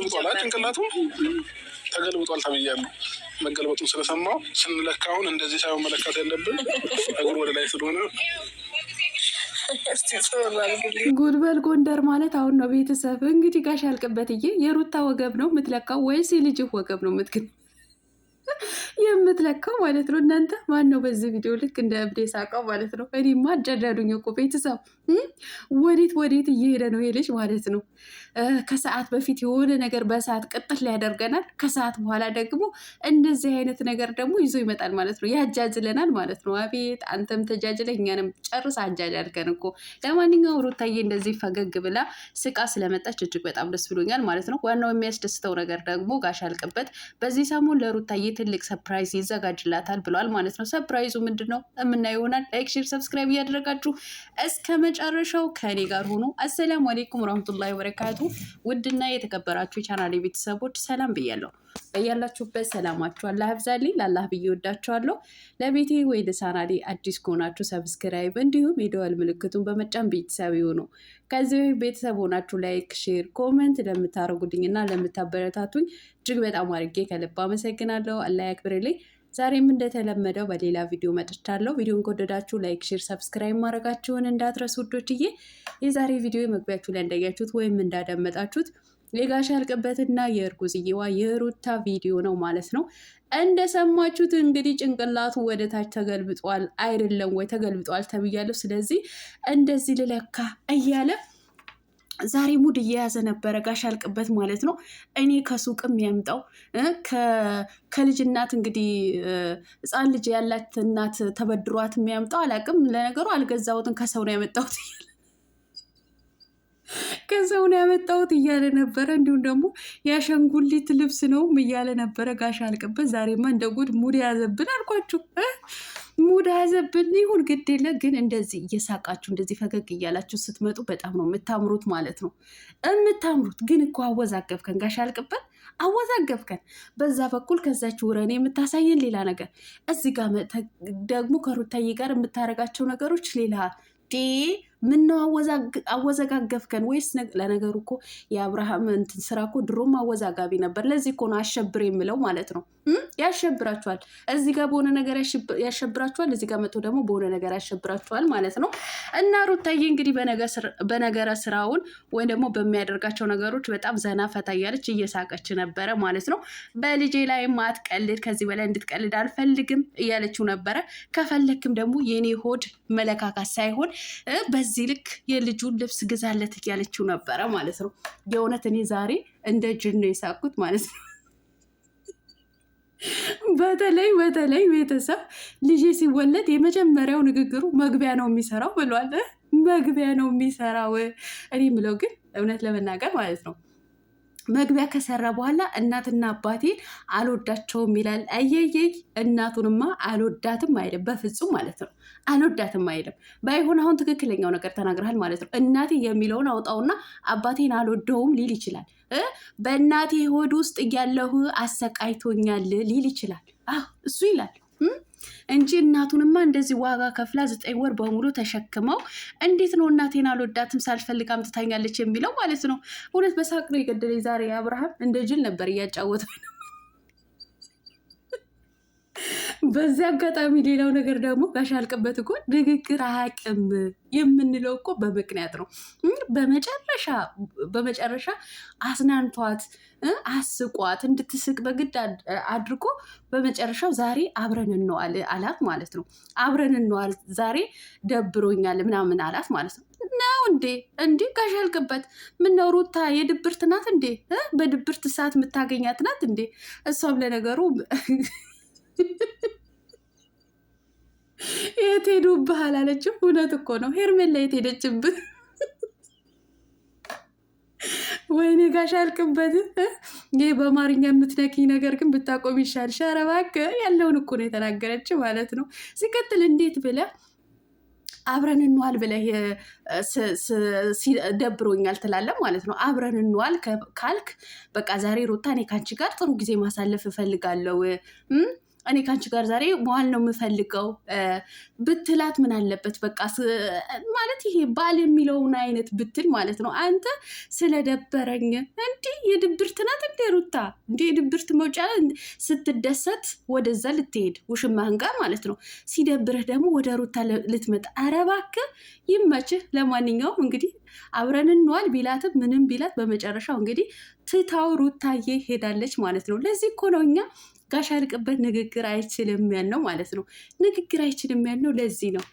ተገልብጧል። ጭንቅላቱ ተገልብጧል ተብያለሁ። መገልበጡን ስለሰማው ስንለካውን እንደዚህ ሳይሆን መለካት ያለብን እግሩ ወደ ላይ ስለሆነ ጉድበል ጎንደር ማለት አሁን ነው። ቤተሰብ እንግዲህ ጋሽ ያልቅበትዬ የሩታ ወገብ ነው የምትለካው ወይስ የልጅህ ወገብ ነው የምትለካው ማለት ነው? እናንተ ማን ነው በዚህ ቪዲዮ ልክ እንደ እብዴ ሳቀው ማለት ነው? እኔማ አጃጃሉኝ እኮ ቤተሰብ። ወዴት እየሄደ ነው ይሄ ልጅ ማለት ነው? ከሰዓት በፊት የሆነ ነገር በሰዓት ቅጥል ያደርገናል። ከሰዓት በኋላ ደግሞ እንደዚህ አይነት ነገር ደግሞ ይዞ ይመጣል ማለት ነው። ያጃጅለናል ማለት ነው። አቤት አንተም ተጃጅለ እኛንም ጨርስ አጃጃልከን እኮ። ለማንኛውም ሩታዬ እንደዚህ ፈገግ ብላ ስቃ ስለመጣች እጅግ በጣም ደስ ብሎኛል ማለት ነው። ዋናው የሚያስደስተው ነገር ደግሞ ጋሽ ያልቅበት በዚህ ሰሞን ለሩታዬ ትልቅ ሰፕራይዝ ይዘጋጅላታል ብሏል ማለት ነው። ሰፕራይዙ ምንድን ነው የምናየው ይሆናል። ላይክ፣ ሼር፣ ሰብስክራይብ እያደረጋችሁ እስከ መጨረሻው ከኔ ጋር ሆኖ። አሰላሙ አሌይኩም ወራህመቱላሂ ወበረካቱ። ውድና የተከበራችሁ የቻናሌ ቤተሰቦች ሰላም ብያለሁ። በያላችሁበት ሰላማችሁ አላህ ያብዛልኝ። ለአላህ ብዬ ወዳችኋለሁ። ለቤቴ ወይ ለቻናሌ አዲስ ከሆናችሁ ሰብስክራይብ እንዲሁም የደወል ምልክቱን በመጫን ቤተሰብ ይሁኑ። ከዚህ ቤተሰብ ሆናችሁ ላይክ፣ ሼር፣ ኮመንት ለምታደርጉልኝና ለምታበረታቱኝ እጅግ በጣም አድርጌ ከልብ አመሰግናለሁ። አላህ ያክብርልኝ። ዛሬም እንደተለመደው በሌላ ቪዲዮ መጥቻለሁ። ቪዲዮን ከወደዳችሁ ላይክ፣ ሼር፣ ሰብስክራይብ ማድረጋችሁን እንዳትረሱ ውዶችዬ። የዛሬ ቪዲዮ መግቢያችሁ ላይ እንዳያችሁት ወይም እንዳዳመጣችሁት የጋሽ ያልቅበትና የእርጉዝዬዋ የሩታ ቪዲዮ ነው ማለት ነው። እንደሰማችሁት እንግዲህ ጭንቅላቱ ወደ ታች ተገልብጧል አይደለም ወይ? ተገልብጧል ተብያለሁ። ስለዚህ እንደዚህ ልለካ እያለ ዛሬ ሙድ እየያዘ ነበረ ጋሽ ያልቅበት ማለት ነው። እኔ ከሱቅም ያምጣው ከልጅ እናት እንግዲህ ሕፃን ልጅ ያላት እናት ተበድሯት የሚያምጣው አላቅም። ለነገሩ አልገዛሁትን ከሰው ነው ያመጣሁት እያለ ነበረ። እንዲሁም ደግሞ የአሻንጉሊት ልብስ ነው እያለ ነበረ ጋሽ ያልቅበት። ዛሬማ እንደ ጉድ ሙድ የያዘብን አልኳችሁ። ሙድ ያዘብን ይሁን ግድ የለ ግን እንደዚህ እየሳቃችሁ እንደዚህ ፈገግ እያላችሁ ስትመጡ በጣም ነው የምታምሩት ማለት ነው። የምታምሩት ግን እኮ አወዛገብከን ጋሽ ያልቅበት፣ አወዛገብከን። በዛ በኩል ከዛች ውረኔ የምታሳየን ሌላ ነገር፣ እዚህ ጋር ደግሞ ከሩታዬ ጋር የምታደርጋቸው ነገሮች ሌላ። ምነው አወዘጋገብከን? ወይስ ለነገሩ እኮ የአብርሃም እንትን ስራ እኮ ድሮም አወዛጋቢ ነበር። ለዚህ እኮ ነው አሸብር የምለው ማለት ነው። ያሸብራችኋል። እዚህ ጋር በሆነ ነገር ያሸብራችኋል፣ እዚህ ጋር መጥቶ ደግሞ በሆነ ነገር ያሸብራችኋል ማለት ነው። እና ሩታዬ እንግዲህ በነገረ ስራውን ወይም ደግሞ በሚያደርጋቸው ነገሮች በጣም ዘና ፈታ እያለች እየሳቀች ነበረ ማለት ነው። በልጄ ላይ ማትቀልድ፣ ከዚህ በላይ እንድትቀልድ አልፈልግም እያለችው ነበረ። ከፈለክም ደግሞ የኔ ሆድ መለካካት ሳይሆን በዚህ ልክ የልጁን ልብስ ግዛለት እያለችው ነበረ ማለት ነው። የእውነት እኔ ዛሬ እንደ ጅን ነው የሳኩት ማለት ነው። በተለይ ቤተሰብ ልጄ ሲወለድ የመጀመሪያው ንግግሩ መግቢያ ነው የሚሰራው ብሏል። መግቢያ ነው የሚሰራው። እኔ ምለው ግን እውነት ለመናገር ማለት ነው መግቢያ ከሰራ በኋላ እናትና አባቴን አልወዳቸውም ይላል። አየየይ እናቱንማ አልወዳትም አይልም በፍጹም ማለት ነው። አልወዳትም አይልም። ባይሆን አሁን ትክክለኛው ነገር ተናግረሃል ማለት ነው። እናቴ የሚለውን አውጣውና አባቴን አልወደውም ሊል ይችላል። በእናቴ ሆድ ውስጥ እያለሁ አሰቃይቶኛል ሊል ይችላል። እሱ ይላል እንጂ እናቱንማ እንደዚህ ዋጋ ከፍላ 9 ወር በሙሉ ተሸክመው እንዴት ነው እናቴን አልወዳትም ሳልፈልግ አምጥታኛለች የሚለው ማለት ነው። እውነት በሳቅ ነው የገደለኝ ዛሬ። አብርሃም እንደ ጅል ነበር እያጫወተ ነው። በዚህ አጋጣሚ ሌላው ነገር ደግሞ ጋሽ ያልቅበት እኮ ንግግር አያውቅም የምንለው እኮ በምክንያት ነው። በመጨረሻ አስናንቷት አስቋት እንድትስቅ በግድ አድርጎ በመጨረሻው ዛሬ አብረን እንዋል አላት ማለት ነው። አብረን እንዋል ዛሬ ደብሮኛል ምናምን አላት ማለት ነው። ነው እንዴ ጋሽ ያልቅበት ምነው ሩታ የድብርት ናት እንዴ? በድብርት ሰዓት የምታገኛት ናት እንዴ? እሷም ለነገሩ የት ሄዱብህ አላለችም። እውነት እኮ ነው። ሄርሜላ የት ሄደችብህ? ወይኔ ጋሽ ያልቅበት ይህ በአማርኛ የምትነኪኝ ነገር ግን ብታቆም ይሻል። ኧረ እባክህ ያለውን እኮ ነው የተናገረች ማለት ነው። ሲቀጥል እንዴት ብለህ አብረን እንዋል ብለህ ደብሮኛል ትላለህ ማለት ነው። አብረን እንዋል ካልክ በቃ ዛሬ ሩታ እኔ ከአንቺ ጋር ጥሩ ጊዜ ማሳለፍ እፈልጋለሁ፣ እኔ ከአንቺ ጋር ዛሬ መዋል ነው የምፈልገው ብትላት ምን አለበት? በቃ ማለት ይሄ ባል የሚለውን አይነት ብትል ማለት ነው። አንተ ስለደበረኝ እንዲህ የድብርት ናት እንዴ ድብርት መውጫ ስትደሰት ወደዛ ልትሄድ ውሽማህን ጋር ማለት ነው። ሲደብርህ ደግሞ ወደ ሩታ ልትመጣ። ኧረ እባክህ ይመችህ። ለማንኛውም እንግዲህ አብረን እንዋል ቢላትም ምንም ቢላት በመጨረሻው እንግዲህ ትታው ሩታዬ ሄዳለች ማለት ነው። ለዚህ እኮ ነው እኛ ጋሽ ያልቅበት ንግግር አይችልም ያልነው ማለት ነው። ንግግር አይችልም ያልነው ለዚህ ነው።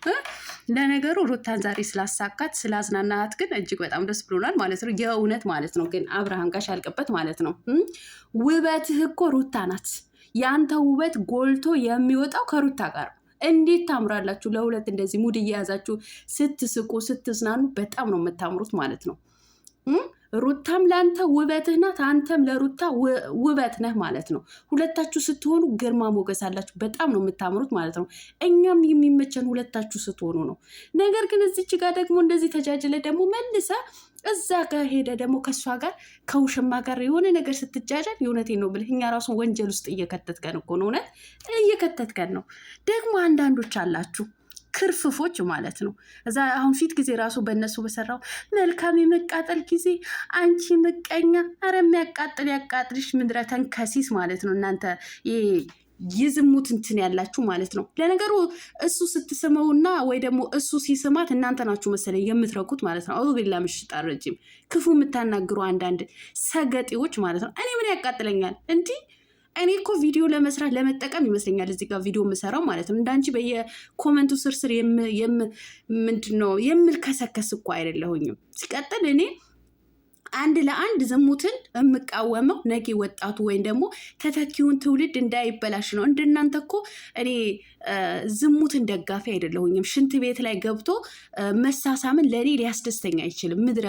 ለነገሩ ሩታን ዛሬ ስላሳካት ስላዝናናት ግን እጅግ በጣም ደስ ብሎናል ማለት ነው። የእውነት ማለት ነው። ግን አብርሃም ጋሽ ያልቅበት ማለት ነው። ውበትህ እኮ ሩታ ናት። የአንተ ውበት ጎልቶ የሚወጣው ከሩታ ጋር እንዴት ታምራላችሁ! ለሁለት እንደዚህ ሙድ እየያዛችሁ ስትስቁ ስትዝናኑ በጣም ነው የምታምሩት ማለት ነው። ሩታም ለአንተ ውበትህ ናት፣ አንተም ለሩታ ውበት ነህ ማለት ነው። ሁለታችሁ ስትሆኑ ግርማ ሞገስ አላችሁ። በጣም ነው የምታምሩት ማለት ነው። እኛም የሚመቸን ሁለታችሁ ስትሆኑ ነው። ነገር ግን እዚች ጋር ደግሞ እንደዚህ ተጃጅለ ደግሞ መልሰ እዛ ጋር ሄደ ደግሞ ከእሷ ጋር ከውሽማ ጋር የሆነ ነገር ስትጃጃል የእውነቴን ነው ብልህ እኛ ራሱ ወንጀል ውስጥ እየከተትከን እኮ ነው። እውነት እየከተትከን ነው። ደግሞ አንዳንዶች አላችሁ ክርፍፎች ማለት ነው። እዛ አሁን ፊት ጊዜ ራሱ በእነሱ በሰራው መልካም የመቃጠል ጊዜ አንቺ ምቀኛ፣ ኧረ የሚያቃጥል ያቃጥልሽ ምድረ ተንከሲስ ማለት ነው። እናንተ የዝሙት እንትን ያላችሁ ማለት ነው። ለነገሩ እሱ ስትስመውና ወይ ደግሞ እሱ ሲስማት እናንተ ናችሁ መሰለኝ የምትረኩት ማለት ነው። አውቢላ ምሽጣ ረጅም ክፉ የምታናግሩ አንዳንድ ሰገጤዎች ማለት ነው። እኔ ምን ያቃጥለኛል እንዲህ እኔ እኮ ቪዲዮ ለመስራት ለመጠቀም ይመስለኛል እዚህ ጋር ቪዲዮ የምሰራው ማለት ነው። እንዳንቺ በየኮመንቱ ስርስር ምንድን ነው የምልከሰከስ እኮ አይደለሁኝም። ሲቀጥል እኔ አንድ ለአንድ ዝሙትን የምቃወመው ነገ ወጣቱ ወይም ደግሞ ተተኪውን ትውልድ እንዳይበላሽ ነው። እንደናንተ እኮ እኔ ዝሙትን ደጋፊ አይደለሁኝም። ሽንት ቤት ላይ ገብቶ መሳሳምን ለእኔ ሊያስደስተኝ አይችልም። ምድረ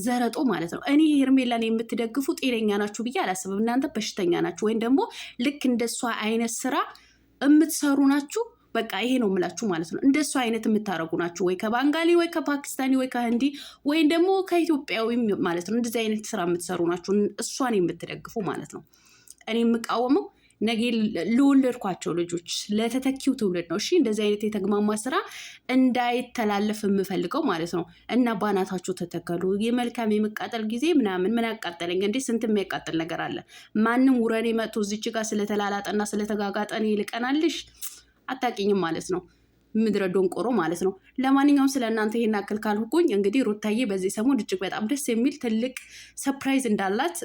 ዘረጦ ማለት ነው። እኔ ሄርሜላን የምትደግፉ ጤነኛ ናችሁ ብዬ አላስብም። እናንተ በሽተኛ ናችሁ፣ ወይም ደግሞ ልክ እንደሷ አይነት ስራ የምትሰሩ ናችሁ። በቃ ይሄ ነው የምላችሁ ማለት ነው። እንደሱ አይነት የምታደርጉ ናችሁ፣ ወይ ከባንጋሊ ወይ ከፓኪስታኒ ወይ ከህንዲ ወይም ደግሞ ከኢትዮጵያዊ ማለት ነው። እንደዚህ አይነት ስራ የምትሰሩ ናችሁ፣ እሷን የምትደግፉ ማለት ነው። እኔ የምቃወመው ነገ ለወለድኳቸው ልጆች ለተተኪው ትውልድ ነው። እሺ እንደዚህ አይነት የተግማማ ስራ እንዳይተላለፍ የምፈልገው ማለት ነው። እና ባናታችሁ ተተከሉ። የመልካም የመቃጠል ጊዜ ምናምን ምን ያቃጠለኝ እንዴ? ስንት የሚያቃጥል ነገር አለ። ማንም ውረኔ መጥቶ እዚች ጋር ስለተላላጠና ስለተጋጋጠን ይልቀናልሽ አታቂኝም ማለት ነው። ምድረ ዶንቆሮ ማለት ነው። ለማንኛውም ስለ እናንተ ይሄን አክል ካልኩኝ እንግዲህ ሩታዬ በዚህ ሰሞን እጅግ በጣም ደስ የሚል ትልቅ ሰፕራይዝ እንዳላት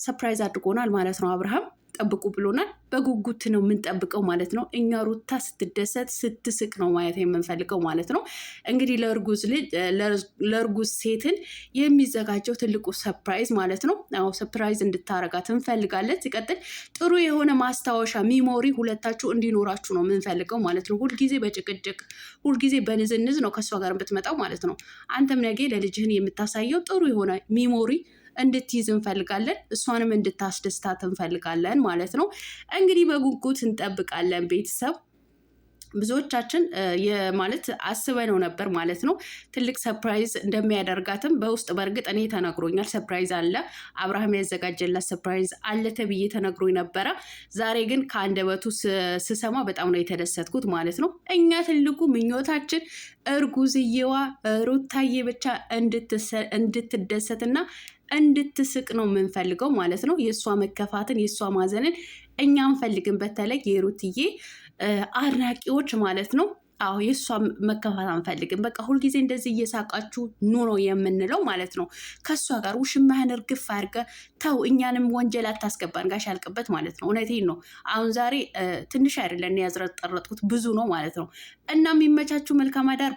ሰፕራይዝ አድርጎናል ማለት ነው። አብርሃም ጠብቁ ብሎናል። በጉጉት ነው የምንጠብቀው ማለት ነው። እኛ ሩታ ስትደሰት ስትስቅ ነው ማየት የምንፈልገው ማለት ነው። እንግዲህ ለእርጉዝ ሴትን የሚዘጋጀው ትልቁ ሰፕራይዝ ማለት ነው። አዎ ሰፕራይዝ እንድታረጋት እንፈልጋለን። ሲቀጥል ጥሩ የሆነ ማስታወሻ ሚሞሪ ሁለታችሁ እንዲኖራችሁ ነው የምንፈልገው ማለት ነው። ሁልጊዜ በጭቅጭቅ ሁልጊዜ በንዝንዝ ነው ከእሷ ጋር ብትመጣው ማለት ነው። አንተም ነገ ለልጅህን የምታሳየው ጥሩ የሆነ ሚሞሪ እንድትይዝ እንፈልጋለን። እሷንም እንድታስደስታት እንፈልጋለን ማለት ነው። እንግዲህ በጉጉት እንጠብቃለን ቤተሰብ። ብዙዎቻችን ማለት አስበነው ነበር ማለት ነው። ትልቅ ሰፕራይዝ እንደሚያደርጋትም በውስጥ በእርግጥ እኔ ተነግሮኛል። ሰፕራይዝ አለ፣ አብርሃም ያዘጋጀላት ሰፕራይዝ አለ ተብዬ ተነግሮኝ ነበረ። ዛሬ ግን ከአንደበቱ ስሰማ በጣም ነው የተደሰትኩት ማለት ነው። እኛ ትልቁ ምኞታችን እርጉዝየዋ ሩታዬ ብቻ እንድትደሰትና እንድትስቅ ነው የምንፈልገው ማለት ነው። የእሷ መከፋትን የእሷ ማዘንን እኛ እንፈልግን። በተለይ የሩትዬ አድናቂዎች ማለት ነው። አዎ የእሷ መከፋት አንፈልግም። በቃ ሁልጊዜ እንደዚህ እየሳቃችሁ ኑ ነው የምንለው ማለት ነው። ከእሷ ጋር ውሽማህን እርግፍ አድርገህ ተው፣ እኛንም ወንጀል አታስገባን ጋሽ ያልቅበት ማለት ነው። እውነቴን ነው። አሁን ዛሬ ትንሽ አይደለም ያዝረጠረጥኩት ብዙ ነው ማለት ነው። እና የሚመቻችሁ መልካም አዳር።